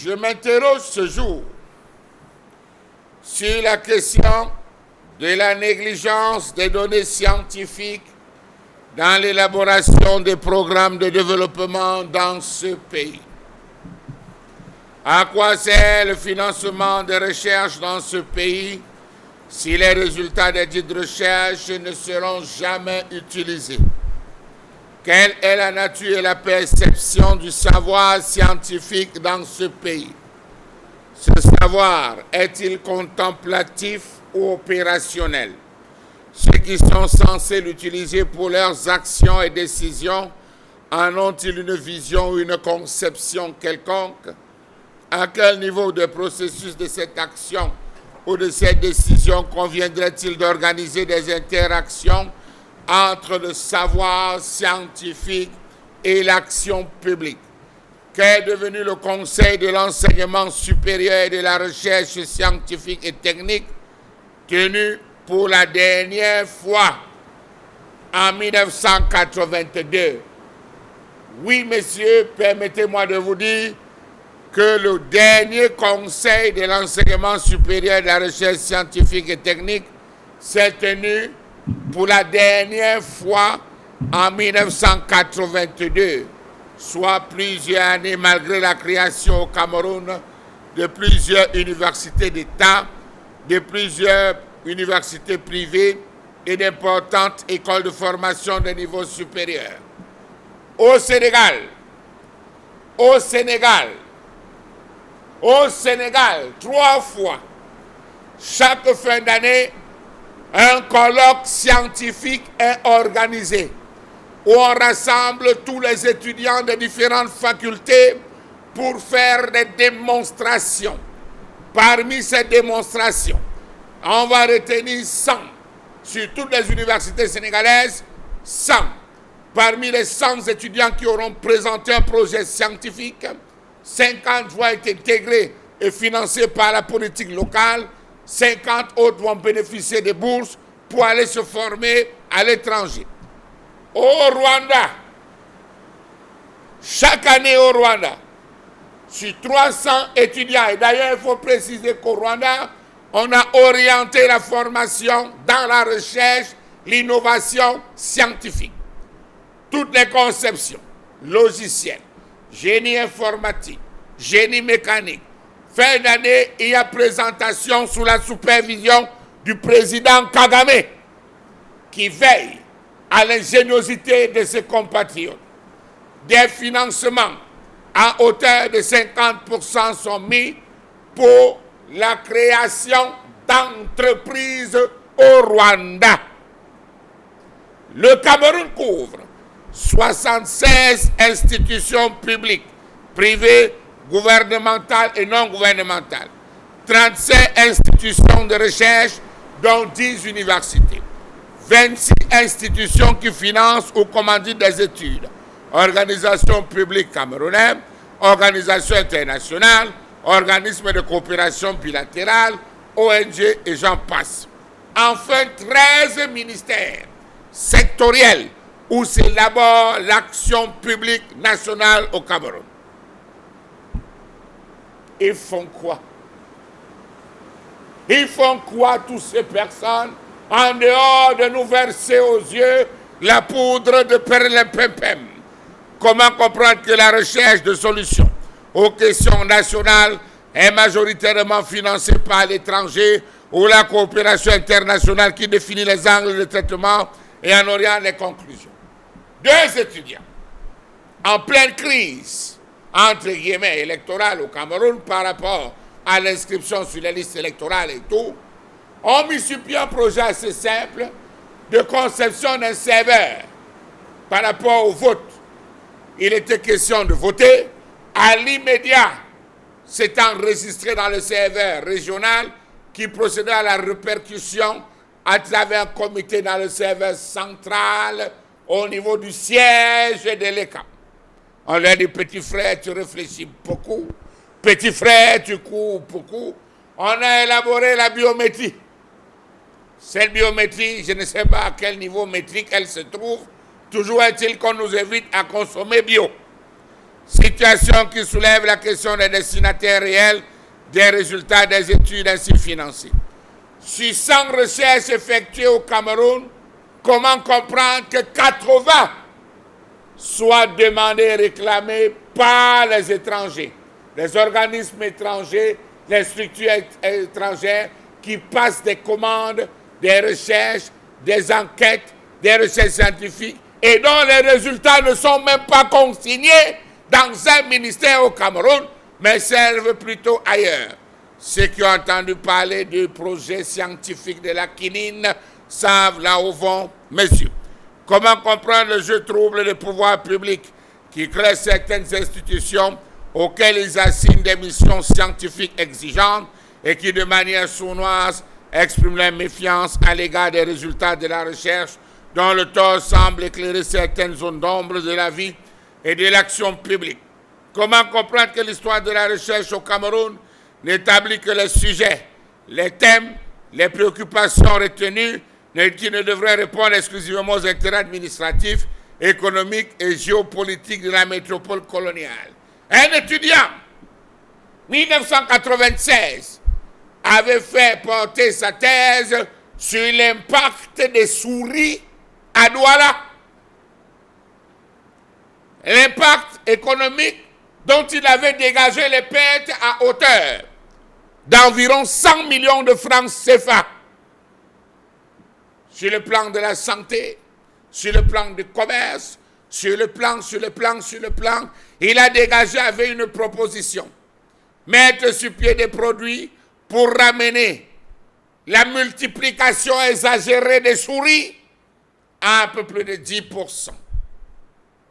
Je m'interroge ce jour sur la question de la négligence des données scientifiques dans l'élaboration des programmes de développement dans ce pays. À quoi sert le financement des recherches dans ce pays si les résultats des dites recherches ne seront jamais utilisés? Quelle est la nature et la perception du savoir scientifique dans ce pays? Ce savoir est-il contemplatif ou opérationnel? Ceux qui sont censés l'utiliser pour leurs actions et décisions en ont-ils une vision ou une conception quelconque? À quel niveau de processus de cette action ou de cette décision conviendrait-il d'organiser des interactions entre le savoir scientifique et l'action publique? Qu'est devenu le Conseil de l'enseignement supérieur et de la recherche scientifique et technique tenu pour la dernière fois en 1982? Oui, messieurs, permettez-moi de vous dire que le dernier Conseil de l'enseignement supérieur et de la recherche scientifique et technique s'est tenu pour la dernière fois en 1982, soit plusieurs années malgré la création au Cameroun de plusieurs universités d'État, de plusieurs universités privées et d'importantes écoles de formation de niveau supérieur. Au Sénégal, 3 fois, chaque fin d'année, un colloque scientifique est organisé où on rassemble tous les étudiants de différentes facultés pour faire des démonstrations. Parmi ces démonstrations, on va retenir 100 sur toutes les universités sénégalaises, 100. Parmi les 100 étudiants qui auront présenté un projet scientifique, 50 vont être intégrés et financés par la politique locale, 50 autres vont bénéficier des bourses pour aller se former à l'étranger. Au Rwanda, chaque année au Rwanda, sur 300 étudiants, et d'ailleurs il faut préciser qu'au Rwanda, on a orienté la formation dans la recherche, l'innovation scientifique. Toutes les conceptions, logiciels, génie informatique, génie mécanique. Fin d'année, il y a présentation sous la supervision du président Kagame qui veille à l'ingéniosité de ses compatriotes. Des financements à hauteur de 50% sont mis pour la création d'entreprises au Rwanda. Le Cameroun couvre 76 institutions publiques, privées, gouvernementales et non gouvernementales, 37 institutions de recherche, dont 10 universités, 26 institutions qui financent ou commanditent des études, organisations publiques camerounaises, organisations internationales, organismes de coopération bilatérale, ONG et j'en passe. Enfin, 13 ministères sectoriels où s'élabore l'action publique nationale au Cameroun. Ils font quoi? Ils font quoi, toutes ces personnes, en dehors de nous verser aux yeux la poudre de perlimpinpin? Comment comprendre que la recherche de solutions aux questions nationales est majoritairement financée par l'étranger ou la coopération internationale qui définit les angles de traitement et en oriente les conclusions? 2 étudiants en pleine crise, entre guillemets, électorale au Cameroun par rapport à l'inscription sur les listes électorales et tout, ont mis sur pied un projet assez simple de conception d'un serveur par rapport au vote. Il était question de voter à l'immédiat. C'est enregistré dans le serveur régional qui procédait à la répercussion à travers un comité dans le serveur central au niveau du siège de l'ECA. On leur dit, petit frère, tu réfléchis beaucoup. Petit frère, tu cours beaucoup. On a élaboré la biométrie. Cette biométrie, je ne sais pas à quel niveau métrique elle se trouve. Toujours est-il qu'on nous invite à consommer bio. Situation qui soulève la question des destinataires réels des résultats des études ainsi financées. Sur 100 recherches effectuées au Cameroun, comment comprendre que 80 soient demandées et réclamées par les étrangers, les organismes étrangers, les structures étrangères qui passent des commandes, des recherches, des enquêtes, des recherches scientifiques et dont les résultats ne sont même pas consignés dans un ministère au Cameroun, mais servent plutôt ailleurs. Ceux qui ont entendu parler du projet scientifique de la quinine savent là où vont, messieurs. Comment comprendre le jeu trouble des pouvoirs publics qui crée certaines institutions auxquelles ils assignent des missions scientifiques exigeantes et qui, de manière sournoise, expriment leur méfiance à l'égard des résultats de la recherche dont le tort semble éclairer certaines zones d'ombre de la vie et de l'action publique. Comment comprendre que l'histoire de la recherche au Cameroun n'établit que les sujets, les thèmes, les préoccupations retenues qui ne devraient répondre exclusivement aux intérêts administratifs, économiques et géopolitiques de la métropole coloniale. Un étudiant, 1996, avait fait porter sa thèse sur l'impact des souris à Douala. L'impact économique dont il avait dégagé les pertes à hauteur d'environ 100 millions de francs CFA sur le plan de la santé, sur le plan du commerce, sur le plan. Il a dégagé avec une proposition. Mettre sur pied des produits pour ramener la multiplication exagérée des souris à un peu plus de 10%.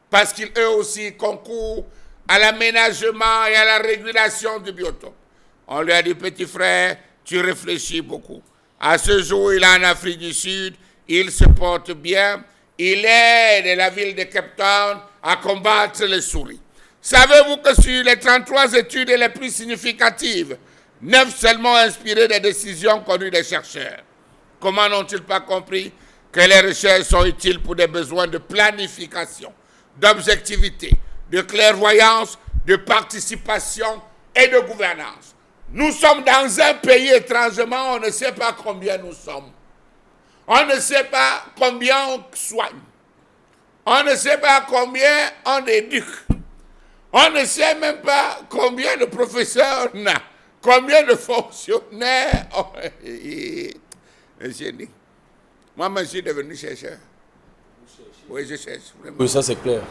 Parce qu'eux aussi concourent à l'aménagement et à la régulation du biotope. On lui a dit, petit frère, tu réfléchis beaucoup. À ce jour, il est en Afrique du Sud, il se porte bien, il aide la ville de Cape Town à combattre les souris. Savez-vous que sur les 33 études les plus significatives, 9 seulement inspirées des décisions connues des chercheurs? Comment n'ont-ils pas compris que les recherches sont utiles pour des besoins de planification, d'objectivité, de clairvoyance, de participation et de gouvernance? Nous sommes dans un pays étrangement, on ne sait pas combien nous sommes. On ne sait pas combien on soigne. On ne sait pas combien on éduque. On ne sait même pas combien de professeurs on a, combien de fonctionnaires on a. Monsieur dit, moi, je suis devenu chercheur. Oui, je cherche. Vraiment. Oui, ça c'est clair.